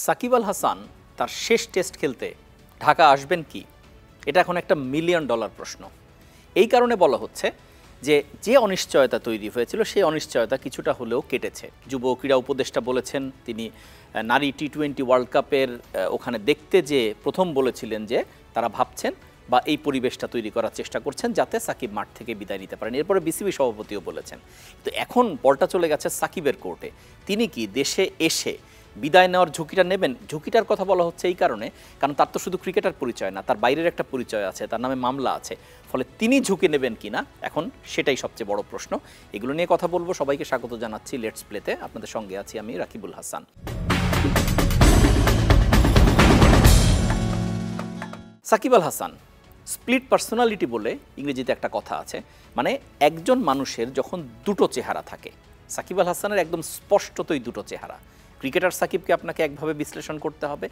সাকিব আল হাসান তার শেষ টেস্ট খেলতে ঢাকা আসবেন কি? এটা এখন একটা মিলিয়ন ডলার প্রশ্ন। এই কারণে বলা হচ্ছে যে অনিশ্চয়তা তৈরি হয়েছিল সেই অনিশ্চয়তা কিছুটা হলেও কেটেছে। যুব ক্রীড়া উপদেষ্টা বলেছেন তিনি নারী টি-20 ওয়ার্ল্ড কাপের ওখানে দেখতে যে প্রথম বলেছিলেন যে তারা ভাবছেন বা এই পরিবেশটা তৈরি করার চেষ্টা করছেন যাতে সাকিব মাঠ থেকে বিদায় নিতে পারেন। এরপরে বিসিবি সভাপতিও বলেছেন। তো এখন বলটা চলে গেছে সাকিবের কোর্টে। তিনি কি দেশে এসে বিদায় নেওয়ার ঝুঁকিটা নেবেন? ঝুঁকিটার কথা বলা হচ্ছে এই কারণে, কারণ তার তো শুধু ক্রিকেটার পরিচয় না, তার বাইরের একটা পরিচয় আছে, তার নামে মামলা আছে। ফলে তিনি ঝুঁকি নেবেন কিনা এখন সেটাই সবচেয়ে বড় প্রশ্ন। এগুলো নিয়ে কথা বলবো। সবাইকে স্বাগত জানাচ্ছি লেটস প্লেতে। আপনাদের সঙ্গে আছি আমি রাকিবুল হাসান। সাকিব আল হাসান স্প্লিট পার্সোনালিটি বলে ইংরেজিতে একটা কথা আছে, মানে একজন মানুষের যখন দুটো চেহারা থাকে, সাকিব আল হাসানের একদম স্পষ্টতই দুটো চেহারা। ক্রিকেটার সাকিবকে আপনাকে একভাবে বিশ্লেষণ করতে হবে,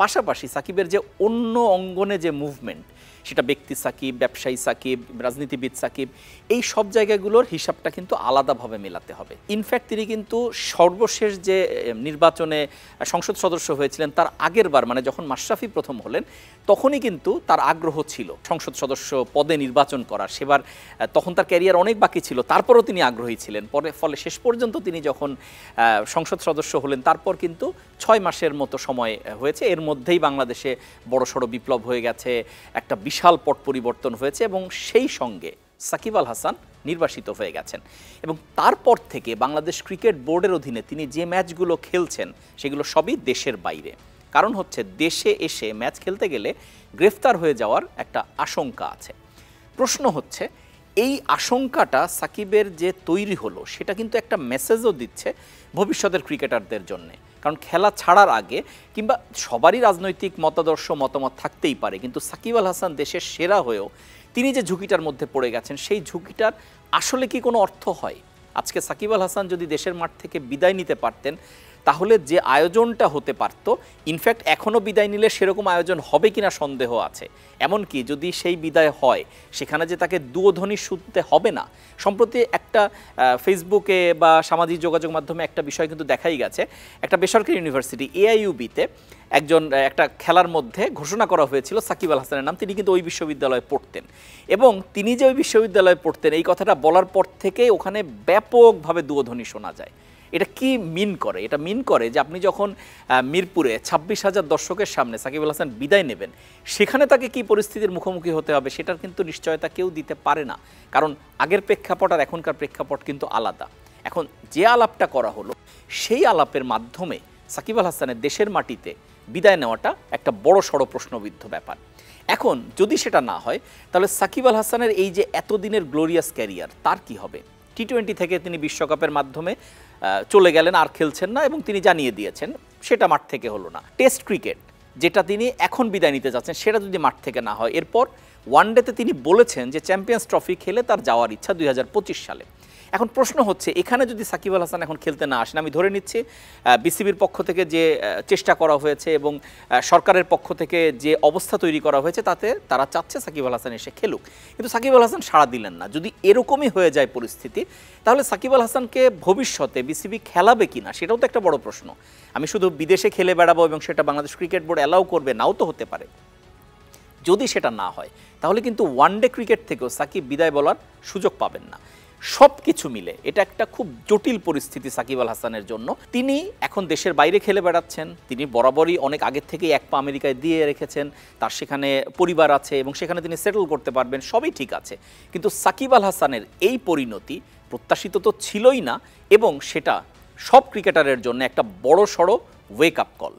পাশাপাশি সাকিবের যে অন্য অঙ্গনে যে মুভমেন্ট, সেটা ব্যক্তি সাকিব, ব্যবসায়ী সাকিব, রাজনীতিবিদ সাকিব, এই সব জায়গাগুলোর হিসাবটা কিন্তু আলাদাভাবে মেলাতে হবে। ইনফ্যাক্ট তিনি কিন্তু সর্বশেষ যে নির্বাচনে সংসদ সদস্য হয়েছিলেন তার আগের বার, মানে যখন মাশরাফি প্রথম হলেন তখনই কিন্তু তার আগ্রহ ছিল সংসদ সদস্য পদে নির্বাচন করার। সেবার তখন তার ক্যারিয়ার অনেক বাকি ছিল, তারপরও তিনি আগ্রহী ছিলেন। ফলে শেষ পর্যন্ত তিনি যখন সংসদ সদস্য হলেন তারপর কিন্তু 6 মাসের মতো সময় হয়েছে। এর মধ্যেই বাংলাদেশে বড়সড় বিপ্লব হয়ে গেছে, একটা বিশাল পট পরিবর্তন হয়েছে এবং সেই সঙ্গে সাকিব আল হাসান নির্বাসিত হয়ে গেছেন। এবং তারপর থেকে বাংলাদেশ ক্রিকেট বোর্ডের অধীনে তিনি যে ম্যাচগুলো খেলছেন সেগুলো সবই দেশের বাইরে। কারণ হচ্ছে দেশে এসে ম্যাচ খেলতে গেলে গ্রেফতার হয়ে যাওয়ার একটা আশঙ্কা আছে। প্রশ্ন হচ্ছে এই আশঙ্কাটা সাকিবের যে তৈরি হলো সেটা কিন্তু একটা মেসেজও দিচ্ছে ভবিষ্যতের ক্রিকেটারদের জন্যে। কারণ খেলা ছাড়ার আগে কিংবা সবারই রাজনৈতিক মতাদর্শ মতামত থাকতেই পারে, কিন্তু সাকিব আল হাসান দেশের সেরা হয়েও তিনি যে ঝুঁকিটার মধ্যে পড়ে গেছেন সেই ঝুঁকিটার আসলে কি কোনো অর্থ হয়? আজকে সাকিব আল হাসান যদি দেশের মাঠ থেকে বিদায় নিতে পারতেন তাহলে যে আয়োজনটা হতে পারত, ইনফ্যাক্ট এখনও বিদায় নিলে সেরকম আয়োজন হবে কিনা সন্দেহ আছে। এমনকি যদি সেই বিদায় হয় সেখানে যে তাকে দুধ্বনি শুনতে হবে না। সম্প্রতি একটা ফেসবুকে বা সামাজিক যোগাযোগ মাধ্যমে একটা বিষয় কিন্তু দেখাই গেছে, একটা বেসরকারি ইউনিভার্সিটি AIUB-তে একটা খেলার মধ্যে ঘোষণা করা হয়েছিল সাকিব আল হাসানের নাম। তিনি কিন্তু ওই বিশ্ববিদ্যালয়ে পড়তেন এবং তিনি যে ওই বিশ্ববিদ্যালয়ে পড়তেন এই কথাটা বলার পর থেকে ওখানে ব্যাপকভাবে দুধ্বনি শোনা যায়। এটা কি মিন করে? এটা মিন করে যে আপনি যখন মিরপুরে 26,000 দর্শকের সামনে সাকিব আল হাসান বিদায় নেবেন সেখানে তাকে কি পরিস্থিতির মুখোমুখি হতে হবে সেটার কিন্তু নিশ্চয়তা কেউ দিতে পারে না। কারণ আগের প্রেক্ষাপট আর এখনকার প্রেক্ষাপট কিন্তু আলাদা। এখন যে আলাপটা করা হলো সেই আলাপের মাধ্যমে সাকিব আল হাসানের দেশের মাটিতে বিদায় নেওয়াটা একটা বড় সড় প্রশ্নবিদ্ধ ব্যাপার। এখন যদি সেটা না হয় তাহলে সাকিব আল হাসানের এই যে এতদিনের গ্লোরিয়াস ক্যারিয়ার তার কি হবে? টি-20 থেকে তিনি বিশ্বকাপের মাধ্যমে চলে গেলেন, আর খেলছেন না এবং তিনি জানিয়ে দিয়েছেন সেটা মাঠ থেকে হলো না। টেস্ট ক্রিকেট যেটা তিনি এখন বিদায় নিতে যাচ্ছেন সেটা যদি মাঠ থেকে না হয়, এরপর ওয়ানডেতে তিনি বলেছেন যে চ্যাম্পিয়ন্স ট্রফি খেলে তার যাওয়ার ইচ্ছা 2025 সালে। এখন প্রশ্ন হচ্ছে এখানে যদি সাকিব আল হাসান এখন খেলতে না আসেন, আমি ধরে নিচ্ছি বিসিবির পক্ষ থেকে যে চেষ্টা করা হয়েছে এবং সরকারের পক্ষ থেকে যে অবস্থা তৈরি করা হয়েছে তাতে তারা চাচ্ছে সাকিব আল হাসান এসে খেলুক, কিন্তু সাকিব আল হাসান সাড়া দিলেন না। যদি এরকমই হয়ে যায় পরিস্থিতি তাহলে সাকিব আল হাসানকে ভবিষ্যতে বিসিবি খেলাবে কিনা সেটাও তো একটা বড় প্রশ্ন। আমি শুধু বিদেশে খেলে বেড়াবো এবং সেটা বাংলাদেশ ক্রিকেট বোর্ড অ্যালাউ করবে, নাও তো হতে পারে। যদি সেটা না হয় তাহলে কিন্তু ওয়ানডে ক্রিকেট থেকেও সাকিব বিদায় বলার সুযোগ পাবেন না। সব কিছু মিলে এটা একটা খুব জটিল পরিস্থিতি সাকিব আল হাসানের জন্য। তিনি এখন দেশের বাইরে খেলে বেড়াচ্ছেন, তিনি বরাবরই অনেক আগের থেকেই এক পা আমেরিকায় দিয়ে রেখেছেন, তার সেখানে পরিবার আছে এবং সেখানে তিনি সেটেল করতে পারবেন, সবই ঠিক আছে। কিন্তু সাকিব আল হাসানের এই পরিণতি প্রত্যাশিত তো ছিলই না এবং সেটা সব ক্রিকেটারের জন্য একটা বড় সড়ো ওয়েক আপ কল।